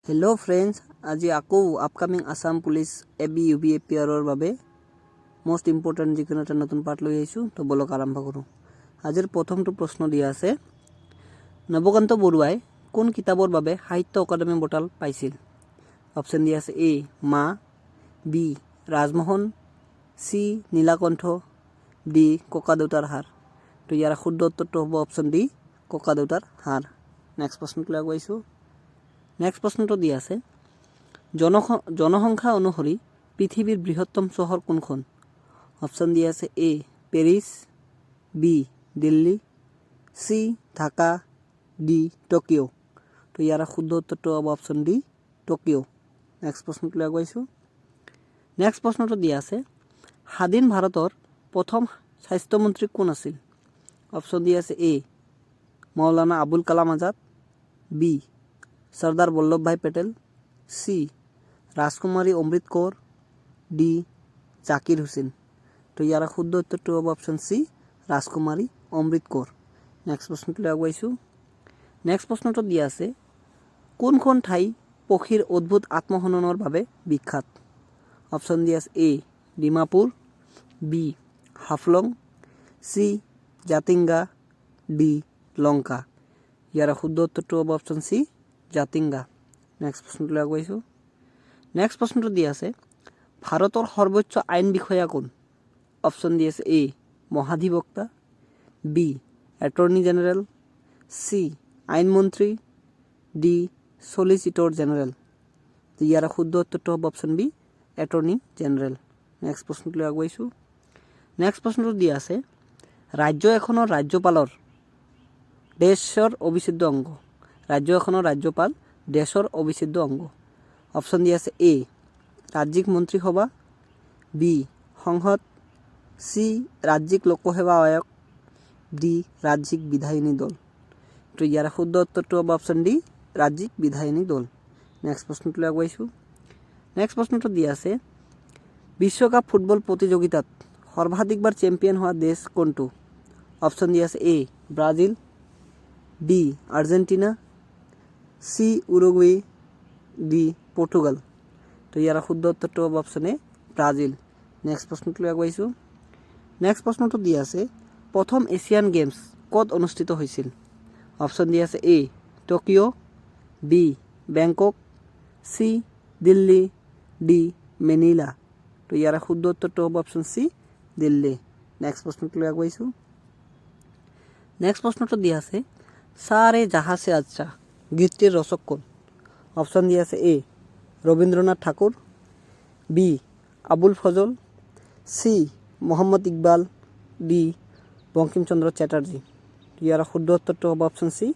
Hello' friends, আজি আকৌ upcoming Assam police AB UB এপিয়াৰৰ বাবে মষ্ট ইম্পৰ্টেণ্ট যিকোনো এটা নতুন পাৰ্ট লৈ আহিছোঁ। তো বলক আৰম্ভ কৰোঁ। আজিৰ প্ৰথমটো প্ৰশ্ন দিয়া আছে, নৱকান্ত বৰুৱাই কোন কিতাপৰ বাবে সাহিত্য অকাডেমী বঁটা পাইছিল? অপশ্যন দিয়া আছে এ মা, বি ৰাজমোহন, চি নীলাকণ্ঠ, ডি ককা দেউতাৰ হাড়। তো ইয়াৰ শুদ্ধ উত্তৰটো হ'ব অপশ্যন ডি ককা দেউতাৰ হাড়। নেক্সট প্ৰশ্নটোলৈ আগুৱাইছোঁ। নেক্সট প্ৰশ্নটো দিয়া আছে, জনসংখ্যা অনুসৰি পৃথিৱীৰ বৃহত্তম চহৰ কোনখন? অপশ্যন দিয়া আছে A Paris, B Delhi, C Dhaka, D Tokyo'. তো ইয়াৰ শুদ্ধ উত্তৰটো হ'ব অপশ্যন ডি টকিঅ'। নেক্সট প্ৰশ্নটোলৈ আগুৱাইছোঁ। নেক্সট প্ৰশ্নটো দিয়া আছে, স্বাধীন ভাৰতৰ প্ৰথম স্বাস্থ্যমন্ত্ৰী কোন আছিল? অপশ্যন দিয়া আছে এ মৌলানা আবুল কালাম আজাদ, বি চৰ্দাৰ বল্লভভাই পেটেল, চি ৰাজকুমাৰী অমৃত কৌৰ, ডি জাকিৰ হুছেইন। তো ইয়াৰ শুদ্ধ উত্তৰটো হ'ব অপশ্যন চি ৰাজকুমাৰী অমৃত কৌৰ। নেক্সট প্ৰশ্নটোলৈ আগুৱাইছোঁ। নেক্সট প্ৰশ্নটো দিয়া আছে, কোনখন ঠাই পক্ষীৰ অদ্ভুত আত্মহননৰ বাবে বিখ্যাত? অপশ্যন দিয়া আছে A Dimapur, B Haflong, C Jatinga, D Lanka. ইয়াৰ শুদ্ধ উত্তৰটো হ'ব অপশ্যন চি জাতিংগা। নেক্সট প্ৰশ্নটোলৈ আগুৱাইছোঁ। নেক্সট প্ৰশ্নটো দিয়া আছে, ভাৰতৰ সৰ্বোচ্চ আইন বিষয়া কোন? অপশ্যন দি আছে এ মহাধিবক্তা, বি এটৰ্নি জেনেৰেল, চি আইনমন্ত্ৰী, ডি চলিচিটৰ জেনেৰেল। ইয়াৰ শুদ্ধ উত্তৰটো হ'ব option B attorney general. Next প্ৰশ্নটোলৈ আগুৱাইছোঁ। নেক্সট প্ৰশ্নটো দিয়া আছে, ৰাজ্য এখনৰ ৰাজ্যপালৰ দেশৰ অবিচ্ছেদ্য অংগ। ৰাজ্য এখনৰ ৰাজ্যপাল দেশৰ অবিচ্ছেদ্য অংগ। অপশ্যন দিয়া আছে এ ৰাজ্যিক মন্ত্ৰীসভা, বি সংসদ, চি ৰাজ্যিক লোকসেৱা আয়োগ, ডি ৰাজ্যিক বিধায়িনী দল। তো ইয়াৰ শুদ্ধ উত্তৰটো হ'ব অপশ্যন ডি ৰাজ্যিক বিধায়িনী দল। নেক্সট প্ৰশ্নটোলৈ আগুৱাইছোঁ। নেক্সট প্ৰশ্নটো দিয়া আছে, বিশ্বকাপ ফুটবল প্ৰতিযোগিতাত সৰ্বাধিকবাৰ চেম্পিয়ন হোৱা দেশ কোনটো? অপশ্যন দিয়া আছে A Brazil, B Argentina, C Uruguay, D Portugal. তো ইয়াৰ শুদ্ধ উত্তৰটো হ'ব অপশ্যন এ ব্ৰাজিল। নেক্সট প্ৰশ্নটোলৈ আগুৱাইছোঁ। নেক্সট প্ৰশ্নটো দিয়া আছে, প্ৰথম এছিয়ান গেমছ ক'ত অনুষ্ঠিত হৈছিল? অপশ্যন দিয়া আছে A Tokyo', B Bangkok, C Delhi, D Manila. তো ইয়াৰ শুদ্ধ উত্তৰটো হ'ব অপশ্যন চি দিল্লী। নেক্সট প্ৰশ্নটোলৈ আগুৱাইছোঁ। নেক্সট প্ৰশ্নটো দিয়া আছে, সাৰে জাহাঁ সে আচ্ছা গীতটিৰ ৰচক কোন? অপশ্যন দিয়া আছে A Rabindranath Thakur, B Abul Fazal, C Mohammad Iqbal, D Bankimchandra Chatterjee. ইয়াৰ শুদ্ধ উত্তৰটো হ'ব option C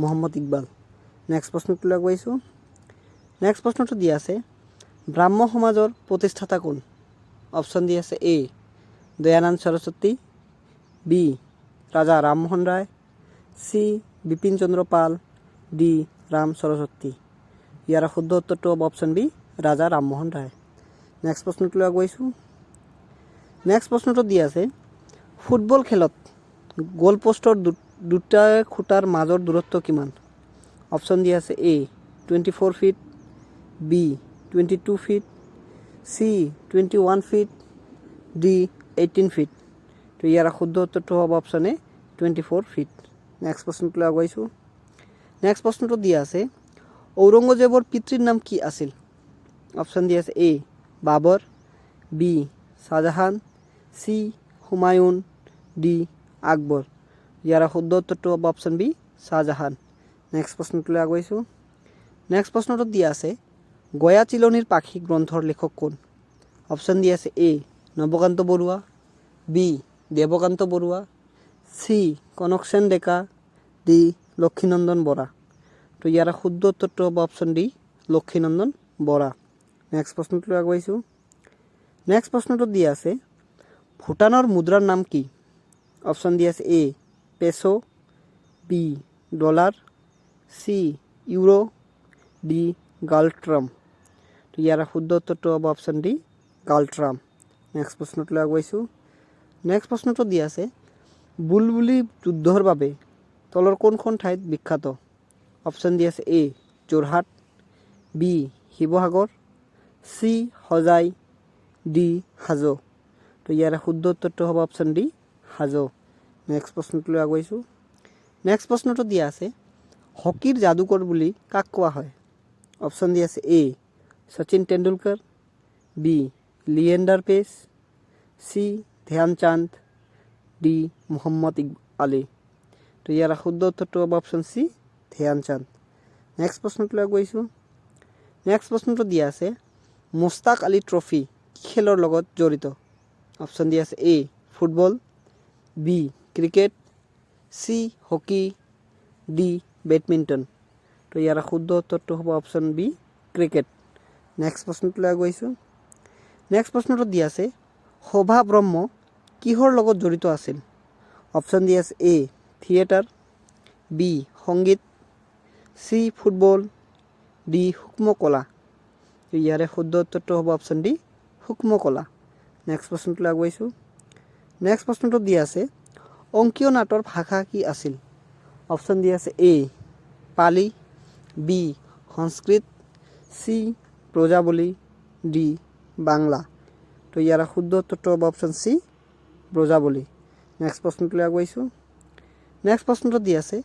Mohammad Iqbal. Next প্ৰশ্নটোলৈ আগুৱাইছোঁ। নেক্সট প্ৰশ্নটো দিয়া আছে, ব্ৰাহ্ম সমাজৰ প্ৰতিষ্ঠাতা কোন? অপশ্যন দিয়া আছে এ দয়ানন্দ সৰস্বতী, বি ৰাজা ৰামমোহন ৰায়, চি বিপিন চন্দ্ৰ পাল, ডি ৰাম সৰস্বতী। ইয়াৰ শুদ্ধ উত্তৰটো হ'ব option B Raja Rammohan Roy. Next প্ৰশ্নটোলৈ আগুৱাইছোঁ। নেক্সট প্ৰশ্নটো দিয়া আছে, ফুটবল খেলত গ'ল পষ্টৰ দুটা খুঁটাৰ মাজৰ দূৰত্ব কিমান? অপশ্যন দিয়া আছে A 24 feet, B 22 feet, C 21 feet, D 18 feet. তো ইয়াৰ শুদ্ধ উত্তৰটো হ'ব অপশ্যন এ 24 ফিট। নেক্সট প্ৰশ্নটোলৈ আগুৱাইছোঁ। নেক্সট প্ৰশ্নটো দিয়া আছে, ঔৰংগজেবৰ পিতৃৰ নাম কি আছিল? অপশ্যন দিয়া আছে A Babur, B Shah Jahan, C Humayun, D Akbar. ইয়াৰ শুদ্ধ উত্তৰটো হ'ব অপশ্যন বি শ্বাহজাহান। নেক্সট প্ৰশ্নটোলৈ আগুৱাইছোঁ। নেক্সট প্ৰশ্নটো দিয়া আছে, গয়া চিলনীৰ পাখি গ্ৰন্থৰ লেখক কোন? অপশ্যন দিয়া আছে A Navakanta Barua, B Devakanta Barua, C Kanaksen Deka, D Lakshminandan Bora. তো ইয়াৰ শুদ্ধ উত্তৰটো হ'ব option D Lakshminandan Bora. Next প্ৰশ্নটোলৈ আগুৱাইছোঁ। নেক্সট প্ৰশ্নটো দিয়া আছে, ভূটানৰ মুদ্ৰাৰ নাম কি? অপশ্যন দিয়া আছে A peso', B dollar, C euro, D Ngultrum. তো ইয়াৰ শুদ্ধ উত্তৰটো হ'ব অপশ্যন ডি গালট্ৰাম। নেক্সট প্ৰশ্নটোলৈ আগুৱাইছোঁ। নেক্সট প্ৰশ্নটো দিয়া আছে, বুলবুলি যুদ্ধৰ বাবে তলৰ কোনখন ঠাইত বিখ্যাত? অপশ্যন দিয়া আছে A Jorhat, B Sivasagar, C Hojai, D Hajo. তো ইয়াৰে শুদ্ধ উত্তৰটো হ'ব অপশ্যন ডি হাজো। নেক্সট প্ৰশ্নটোলৈ আগুৱাইছোঁ। নেক্সট প্ৰশ্নটো দিয়া আছে হকীৰ যাদুকৰ বুলি কাক কোৱা হয়? অপশ্যন দিয়া আছে A Sachin Tendulkar, B Leander Paes, C Dhyan Chand, D Muhammad Ali. তো ইয়াৰ শুদ্ধ উত্তৰটো হ'ব অপশ্যন চি ধ্যান চান্দ। নেক্সট প্ৰশ্নটোলৈ আগুৱাইছোঁ। নেক্সট প্ৰশ্নটো দিয়া আছে মুস্তাক আলী ট্ৰফি কি খেলৰ লগত জড়িত? অপশ্যন দিয়া আছে A football, B cricket, C hockey, D badminton. তো ইয়াৰ শুদ্ধ উত্তৰটো হ'ব অপশ্যন বি ক্ৰিকেট। নেক্সট প্ৰশ্নটোলৈ আগুৱাইছোঁ। নেক্সট প্ৰশ্নটো দিয়া আছে শোভা ব্ৰহ্ম কিহৰ লগত জড়িত আছিল? অপশ্যন দিয়া আছে এ থিয়েটাৰ, বি সংগীত, চি ফুটবল, ডি সূক্ষ্ম কলা। ইয়াৰে শুদ্ধ উত্তৰটো হ'ব অপশ্যন ডি সূক্ষ্ম কলা। নেক্সট প্ৰশ্নটোলৈ আগুৱাইছোঁ। নেক্সট প্ৰশ্নটো দিয়া আছে অংকীয় নাটৰ ভাষা কি আছিল? অপশ্যন দিয়া আছে A Pali, B Sanskrit, C Brajavali, D Bangla. তো ইয়াৰ শুদ্ধ উত্তৰটো হ'ব অপশ্যন চি ব্ৰজাৱলী। নেক্সট প্ৰশ্নটোলৈ আগুৱাইছোঁ। নেক্সট প্ৰশ্নটো দি আছে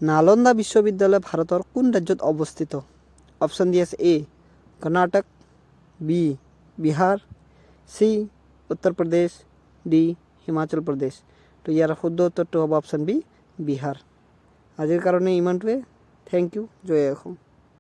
নালন্দা বিশ্ববিদ্যালয় ভাৰতৰ কোন ৰাজ্যত অৱস্থিত? অপশ্যন দি আছে এ Karnataka, B Bihar, C Uttar Pradesh, D Himachal Pradesh. তো ইয়াৰ শুদ্ধ উত্তৰটো হ'ব অপশ্যন বি বিহাৰ। আজিৰ কাৰণে ইমানটোৱে। Thank you. জয় অসম।